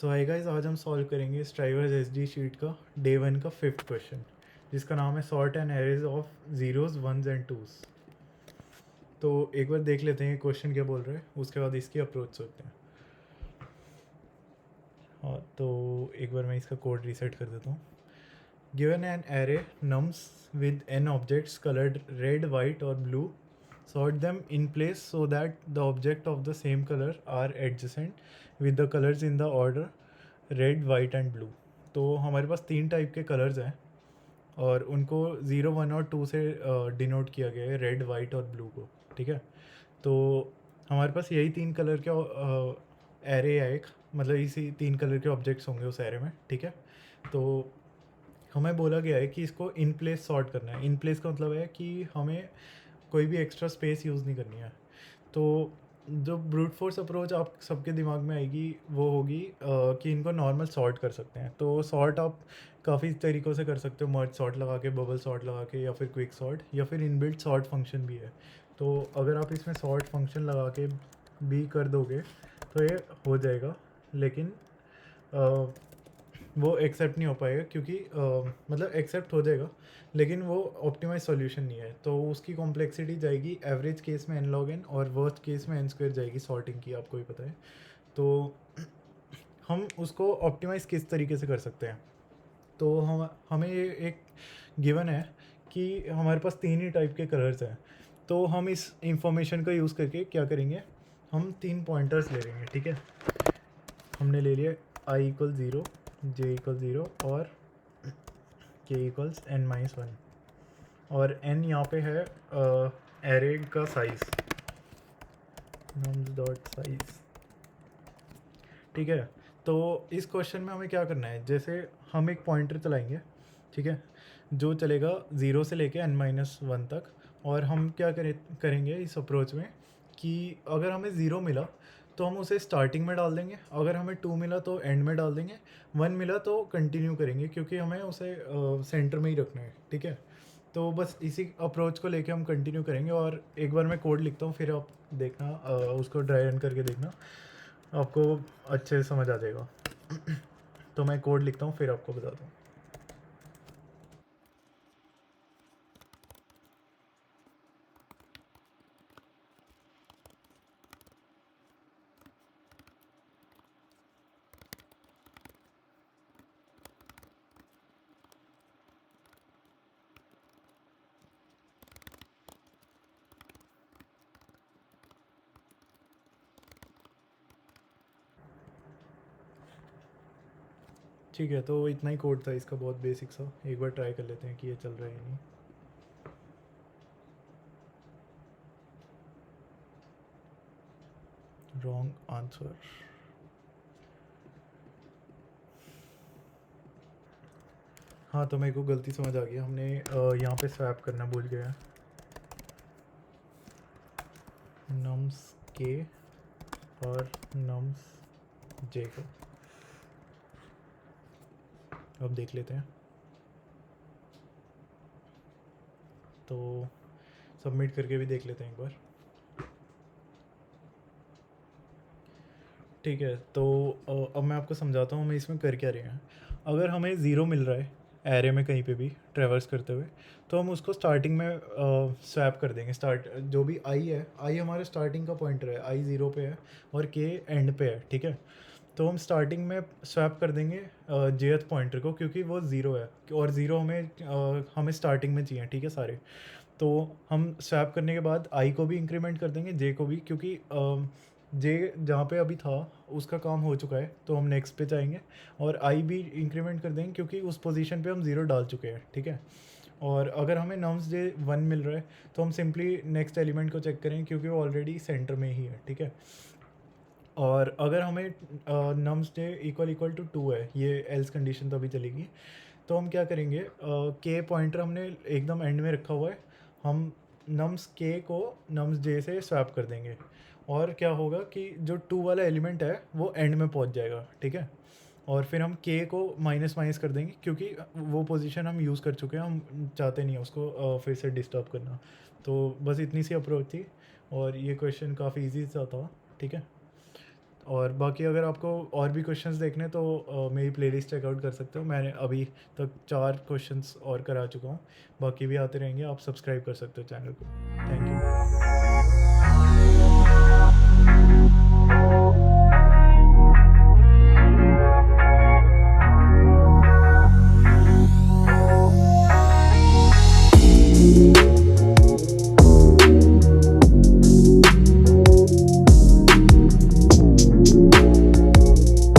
सो hi guys, आज हम solve करेंगे स्ट्राइवर्स एसडी शीट का डे 1 का 5th क्वेश्चन, जिसका नाम है sort and arrays of zeros ones and twos. तो एक बार देख लेते हैं क्वेश्चन क्या बोल रहे हैं, उसके बाद इसकी अप्रोच सोचते हैं। हाँ, तो एक बार मैं इसका कोड रीसेट कर देता हूँ। Given an array nums with n objects coloured red, white और blue, sort them in place so that the object of the same color are adjacent with the colors in the order red, white and blue. तो हमारे पास 3 type के colours हैं और उनको 0, 1 और 2 से denote किया गया है, रेड, वाइट और ब्लू को। ठीक है, तो हमारे पास यही 3 कलर के एरे है एक, मतलब इसी 3 कलर के ऑब्जेक्ट्स होंगे उस एरे में। ठीक है, तो हमें बोला गया है कि इसको इन प्लेस सॉर्ट करना है। इन प्लेस का मतलब है कि हमें कोई भी एक्स्ट्रा स्पेस यूज़ नहीं करनी है। तो जो ब्रूट फोर्स अप्रोच आप सबके दिमाग में आएगी वो होगी कि इनको नॉर्मल सॉर्ट कर सकते हैं। तो सॉर्ट आप काफ़ी तरीक़ों से कर सकते हो, मर्ज सॉर्ट लगा के, बबल सॉर्ट लगा के, या फिर क्विक सॉर्ट, या फिर इनबिल्ट सॉर्ट फंक्शन भी है। तो अगर आप इसमें सॉर्ट फंक्शन लगा के भी कर दोगे तो ये हो जाएगा, लेकिन वो एक्सेप्ट नहीं हो पाएगा, क्योंकि मतलब एक्सेप्ट हो जाएगा लेकिन वो ऑप्टिमाइज सॉल्यूशन नहीं है। तो उसकी कॉम्प्लेक्सिटी जाएगी एवरेज केस में n log n और वर्स्ट केस में n² जाएगी सॉर्टिंग की, आपको ही पता है। तो हम उसको ऑप्टिमाइज़ किस तरीके से कर सकते हैं, तो हमें ये एक गिवन है कि हमारे पास 3 ही टाइप के कलर्स हैं। तो हम इस इंफॉर्मेशन का यूज़ करके क्या करेंगे, हम 3 पॉइंटर्स ले लेंगे। ठीक है, हमने ले लिया i = 0, j = 0 और k = n-1, और n यहाँ पे है एरे का साइज़, nums.size। ठीक है, तो इस क्वेश्चन में हमें क्या करना है, जैसे हम एक पॉइंटर चलाएंगे, ठीक है, जो चलेगा 0 से लेके n-1 तक। और हम क्या करेंगे इस अप्रोच में कि अगर हमें 0 मिला तो हम उसे स्टार्टिंग में डाल देंगे, अगर हमें 2 मिला तो एंड में डाल देंगे, 1 मिला तो कंटिन्यू करेंगे, क्योंकि हमें उसे सेंटर में ही रखना है। ठीक है, तो बस इसी अप्रोच को लेके हम कंटिन्यू करेंगे। और एक बार मैं कोड लिखता हूँ, फिर आप देखना, उसको ड्राई रन करके देखना, आपको अच्छे से समझ आ जाएगा। तो मैं कोड लिखता हूँ, फिर आपको बताता हूँ। ठीक है, तो इतना ही कोड था इसका, बहुत बेसिक सा। एक बार ट्राई कर लेते हैं कि ये चल रहा है या नहीं। Wrong answer. हाँ, तो मेरे को गलती समझ आ गई, हमने यहाँ पे स्वैप करना भूल गया है, नम्स के और नम्स जे को। अब देख लेते हैं, तो सबमिट करके भी देख लेते हैं एक बार। ठीक है, तो अब मैं आपको समझाता हूँ हमें इसमें कर क्या रहे हैं। अगर हमें 0 मिल रहा है एरे में कहीं पे भी ट्रेवर्स करते हुए, तो हम उसको स्टार्टिंग में स्वैप कर देंगे। स्टार्ट जो भी आई है, आई हमारे स्टार्टिंग का पॉइंटर है, आई 0 पे है और के एंड पे है। ठीक है, तो हम स्टार्टिंग में स्वैप कर देंगे जेथ पॉइंटर को, क्योंकि वो 0 है और 0 हमें स्टार्टिंग में चाहिए। ठीक है सारे, तो हम स्वैप करने के बाद आई को भी इंक्रीमेंट कर देंगे, जे को भी, क्योंकि जे जहाँ पे अभी था उसका काम हो चुका है, तो हम नेक्स्ट पे जाएंगे। और आई भी इंक्रीमेंट कर देंगे, क्योंकि उस पोजीशन पे हम 0 डाल चुके हैं। ठीक है, और अगर हमें नम्स जे 1 मिल रहा है तो हम सिंपली नेक्स्ट एलिमेंट को चेक करें, क्योंकि वो ऑलरेडी सेंटर में ही है। ठीक है, और अगर हमें नम्स जे इक्वल टू 2 है, ये एल्स कंडीशन तो अभी चलेगी, तो हम क्या करेंगे, के पॉइंटर हमने एकदम एंड में रखा हुआ है, हम नम्स के को नम्स जे से स्वैप कर देंगे, और क्या होगा कि जो 2 वाला एलिमेंट है वो एंड में पहुंच जाएगा। ठीक है, और फिर हम के को माइनस माइनस कर देंगे, क्योंकि वो पोजीशन हम यूज़ कर चुके हैं, हम चाहते नहीं हैं उसको फिर से डिस्टर्ब करना। तो बस इतनी सी अप्रोच थी, और ये क्वेश्चन काफ़ी इजी सा था। ठीक है, और बाकी अगर आपको और भी क्वेश्चंस देखने तो मेरी प्लेलिस्ट चेकआउट कर सकते हो। मैंने अभी तक 4 क्वेश्चंस और करा चुका हूँ, बाकी भी आते रहेंगे। आप सब्सक्राइब कर सकते हो चैनल को। Thank you.